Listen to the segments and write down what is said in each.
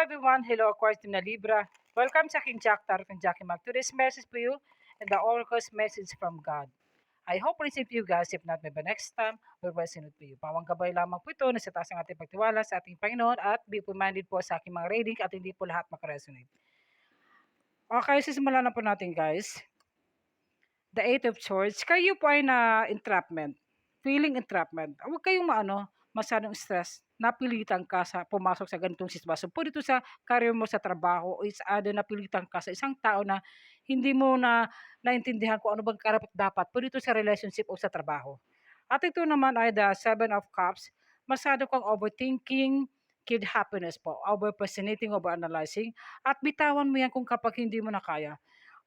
everyone. Hello, Aquarius Team na Libra. Welcome sa aking Jack Tarot and Jackie Mag. Today's message for you and the oracle's message from God. I hope receive you guys. If not, maybe next time, we'll sinod po you. Pawang gabay lamang po ito na sa taas ng ating pagtiwala sa ating Panginoon at be minded po sa aking mga reading at hindi po lahat makaresonate. Okay, sisimula na po natin guys. The Eight of Swords. Kayo po ay na-entrapment. Feeling entrapment. Huwag kayong masyadong stress. Napilitan ka sa pumasok sa ganitong sitwasyon. Po dito sa career mo sa trabaho, is other napilitan ka sa isang tao na hindi mo naintindihan kung ano bang karapat dapat. Po dito sa relationship o sa trabaho. At ito naman ay the Seven of Cups. Masyado kang overthinking, kid happiness po, over-fascinating, over-analyzing, at bitawan mo yan kung kapag hindi mo na kaya.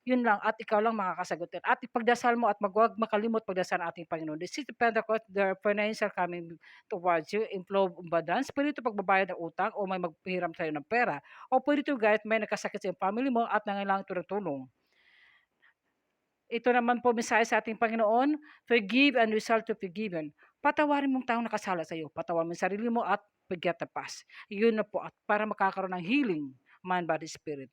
Yun lang at ikaw lang makakasagot yan. At ipagdasal mo at huwag makalimot pagdasal ng ating Panginoon. This is the Pentecost, their financial coming towards you, in flow of abundance. Pwede ito pagbabayad ng utang o may magpahiram sa'yo ng pera. O pwede ito guys, may nagkasakit sa iyong family mo at nangailangan ito ng tulong. Ito naman po mensahe sa ating Panginoon, forgive and result to forgiven. Patawarin mong taong nakasala sa iyo. Patawarin mo yung sarili mo at forget the past. Yun na po at para makakaroon ng healing, mind, body, spirit.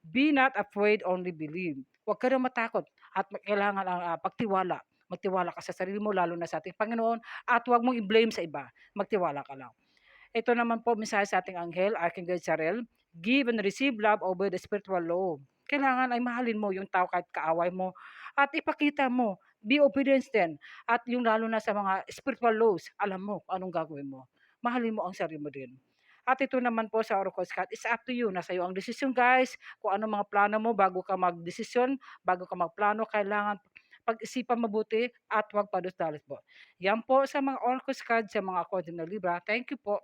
Be not afraid, only believe. Huwag ka na matakot at kailangan ang pagtiwala. Magtiwala ka sa sarili mo, lalo na sa ating Panginoon, at huwag mong i-blame sa iba. Magtiwala ka lang. Ito naman po, mensahe sa ating anghel, Archangel Charel, give and receive love over the spiritual law. Kailangan ay mahalin mo yung tao kahit kaaway mo at ipakita mo, be obedience din. At yung lalo na sa mga spiritual laws, alam mo kung anong gagawin mo. Mahalin mo ang sarili mo din. At ito naman po sa Oracle Card, it's up to you. Nasa iyo ang desisyon guys. Kung ano mga plano mo bago ka magdesisyon, bago ka magplano, kailangan pag-isipan mabuti at huwag padus-dalos po. Yan po sa mga Oracle Card sa mga according na Libra. Thank you po.